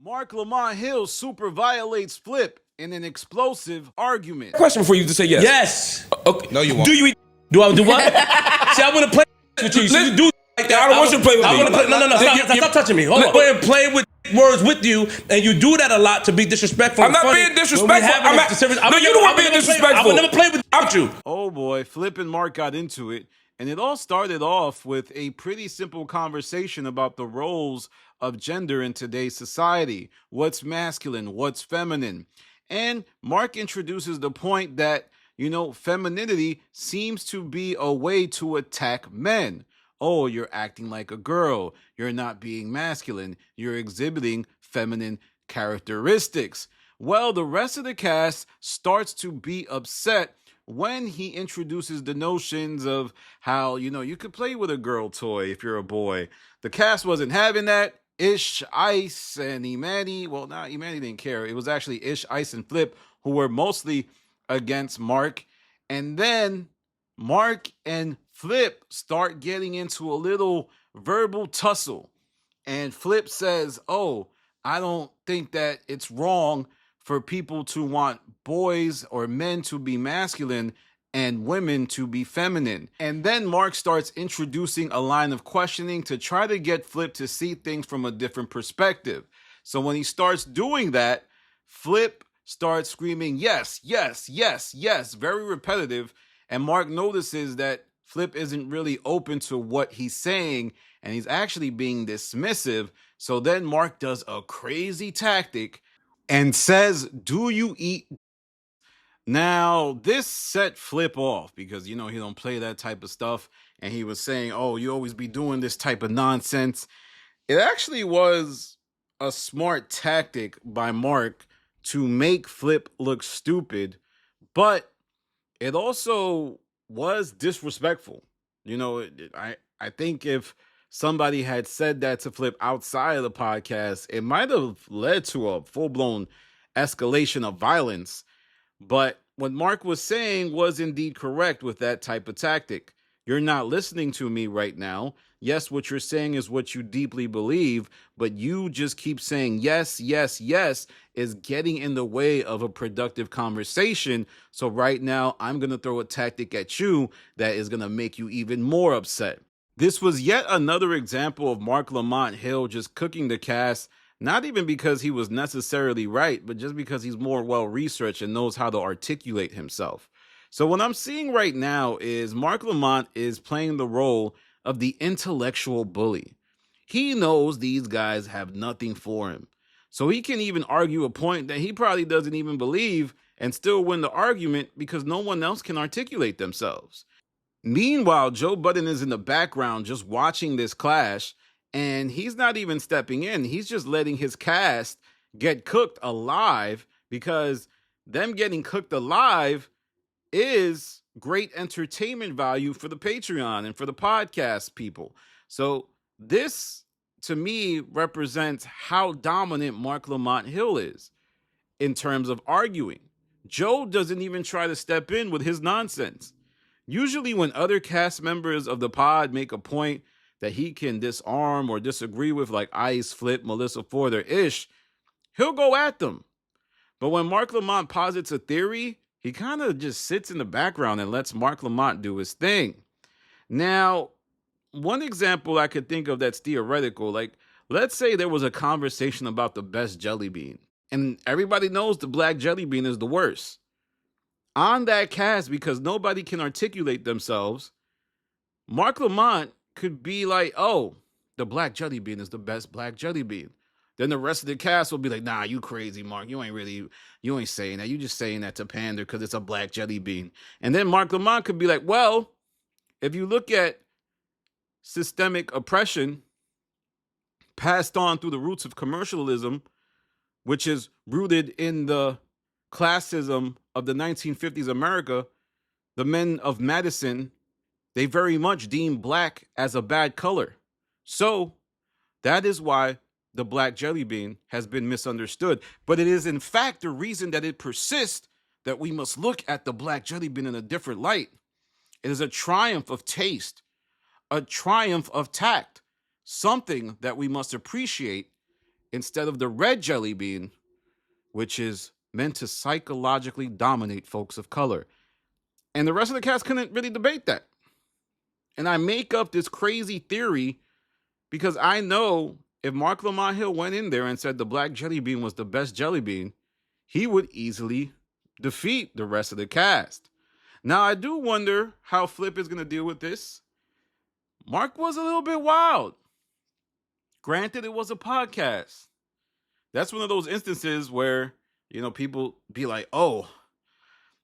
Marc Lamont Hill super violates Flip in an explosive argument. Question for you to say yes. Yes. Okay. No, you won't. Do you eat? Do I do what? See, I want to play with you. So you do like that. I don't want you to play with me. No. Stop touching me. Hold on. Let- And play with words with you, and you do that a lot to be disrespectful. I'm and not funny. being When we disrespectful. having I'm a not- serious- No, you the one being disrespectful. I would never play with you. Oh boy, Flip and Marc got into it, and it all started off with a pretty simple conversation about the roles of gender in today's society. What's masculine? What's feminine? And Marc introduces the point that, femininity seems to be a way to attack men. Oh, you're acting like a girl. You're not being masculine. You're exhibiting feminine characteristics. Well, the rest of the cast starts to be upset when he introduces the notions of how, you could play with a girl toy if you're a boy. The cast wasn't having that. Ish, Ice, and Imani. Well, Imani didn't care. It was actually Ish, Ice, and Flip who were mostly against Marc. And then Marc and Flip start getting into a little verbal tussle. And Flip says, oh, I don't think that it's wrong for people to want boys or men to be masculine and women to be feminine. And then Marc starts introducing a line of questioning to try to get Flip to see things from a different perspective. So when he starts doing that, Flip starts screaming, yes, yes, yes, yes, very repetitive. And Marc notices that Flip isn't really open to what he's saying, and he's actually being dismissive. So then Marc does a crazy tactic and says, do you eat? Now, this set Flip off because, he don't play that type of stuff. And he was saying, oh, you always be doing this type of nonsense. It actually was a smart tactic by Marc to make Flip look stupid, but it also was disrespectful. I think if somebody had said that to Flip outside of the podcast, it might have led to a full-blown escalation of violence. But what Marc was saying was indeed correct with that type of tactic. You're not listening to me right now. Yes, what you're saying is what you deeply believe, but you just keep saying yes, yes, yes is getting in the way of a productive conversation. So right now, I'm going to throw a tactic at you that is going to make you even more upset. This was yet another example of Marc Lamont Hill just cooking the cast, not even because he was necessarily right, but just because he's more well-researched and knows how to articulate himself. So what I'm seeing right now is Marc Lamont is playing the role of the intellectual bully. He knows these guys have nothing for him. So he can even argue a point that he probably doesn't even believe and still win the argument because no one else can articulate themselves. Meanwhile, Joe Budden is in the background just watching this clash, and he's not even stepping in. He's just letting his cast get cooked alive because them getting cooked alive is great entertainment value for the Patreon and for the podcast people. So this, to me, represents how dominant Marc Lamont Hill is in terms of arguing. Joe doesn't even try to step in with his nonsense. Usually when other cast members of the pod make a point that he can disarm or disagree with, like Ice, Flip, Melissa Ford, or Ish, he'll go at them. But when Marc Lamont posits a theory, he kind of just sits in the background and lets Marc Lamont do his thing. Now, one example I could think of that's theoretical, like let's say there was a conversation about the best jelly bean, and everybody knows the black jelly bean is the worst. On that cast, because nobody can articulate themselves, Marc Lamont could be like, oh, the black jelly bean is the best black jelly bean. Then the rest of the cast will be like, nah, you crazy, Marc. You ain't saying that. You just saying that to pander because it's a black jelly bean. And then Marc Lamont could be like, well, if you look at systemic oppression passed on through the roots of commercialism, which is rooted in the classism of the 1950s America, the men of Madison, they very much deem black as a bad color. So that is why the black jelly bean has been misunderstood. But it is in fact the reason that it persists that we must look at the black jelly bean in a different light. It is a triumph of taste, a triumph of tact, something that we must appreciate instead of the red jelly bean, which is meant to psychologically dominate folks of color. And the rest of the cast couldn't really debate that. And I make up this crazy theory because I know if Mark Lamont Hill went in there and said the black jelly bean was the best jelly bean, he would easily defeat the rest of the cast. Now, I do wonder how Flip is going to deal with this. Mark was a little bit wild. Granted, it was a podcast. That's one of those instances where, people be like, oh,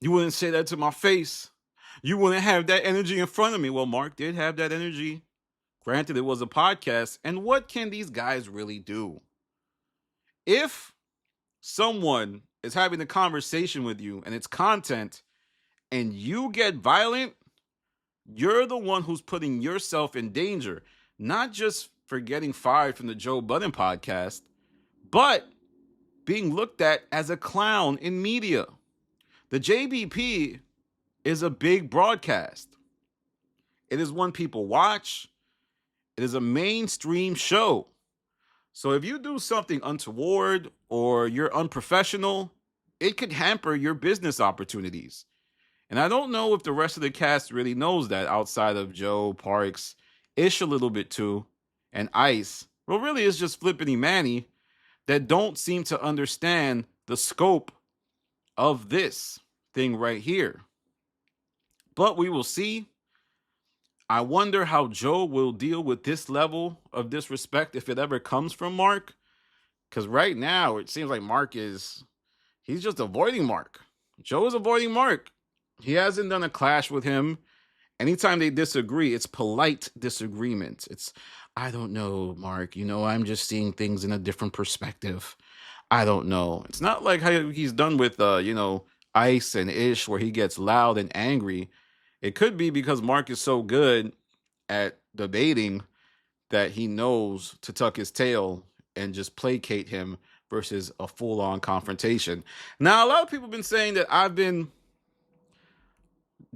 you wouldn't say that to my face. You wouldn't have that energy in front of me. Well, Mark did have that energy. Granted, it was a podcast. And what can these guys really do? If someone is having a conversation with you and it's content and you get violent, you're the one who's putting yourself in danger. Not just for getting fired from the Joe Budden podcast, but being looked at as a clown in media. The JBP is a big broadcast. It is one people watch. It is a mainstream show. So if you do something untoward or you're unprofessional, it could hamper your business opportunities. And I don't know if the rest of the cast really knows that outside of Joe, Parks, Ish a little bit too, and Ice. Well, really, it's just Flippity Manny that don't seem to understand the scope of this thing right here. But we will see. I wonder how Joe will deal with this level of disrespect if it ever comes from Mark. Because right now, it seems like he's just avoiding Mark. Joe is avoiding Mark. He hasn't done a clash with him. Anytime they disagree, it's polite disagreement. It's, I don't know, Mark. I'm just seeing things in a different perspective. I don't know. It's not like how he's done with, Ice and Ish, where he gets loud and angry. It could be because Mark is so good at debating that he knows to tuck his tail and just placate him versus a full-on confrontation. Now, a lot of people have been saying that I've been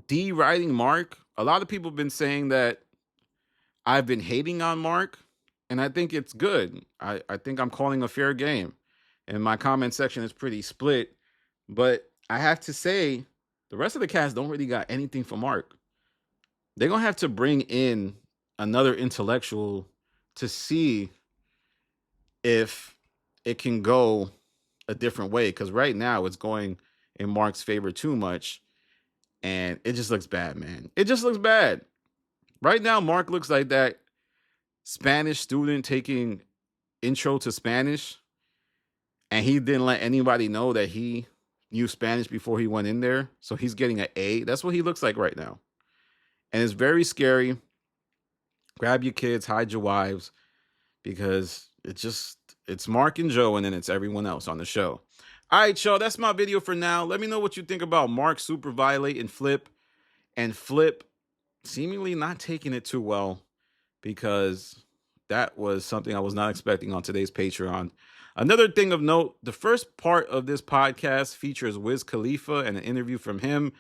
deriding Mark. A lot of people have been saying that I've been hating on Mark, and I think it's good. I think I'm calling a fair game. And my comment section is pretty split. But I have to say, the rest of the cast don't really got anything for Mark. They're going to have to bring in another intellectual to see if it can go a different way. Because right now it's going in Mark's favor too much. And it just looks bad, man. It just looks bad. Right now, Mark looks like that Spanish student taking intro to Spanish. And he didn't let anybody know that he knew Spanish before he went in there. So he's getting an A. That's what he looks like right now. And it's very scary. Grab your kids, hide your wives, because it's Mark and Joe, and then it's everyone else on the show. All right, y'all, that's my video for now. Let me know what you think about Mark super violating Flip, and Flip seemingly not taking it too well, because that was something I was not expecting on today's Patreon. Another thing of note, the first part of this podcast features Wiz Khalifa and an interview from him,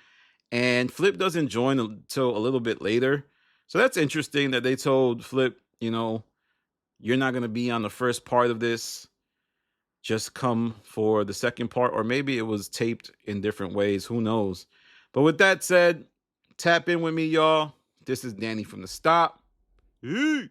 and Flip doesn't join until a little bit later. So that's interesting that they told Flip, you're not going to be on the first part of this. Just come for the second part, or maybe it was taped in different ways. Who knows? But with that said, tap in with me, y'all. This is Danny from The Stop. Peace.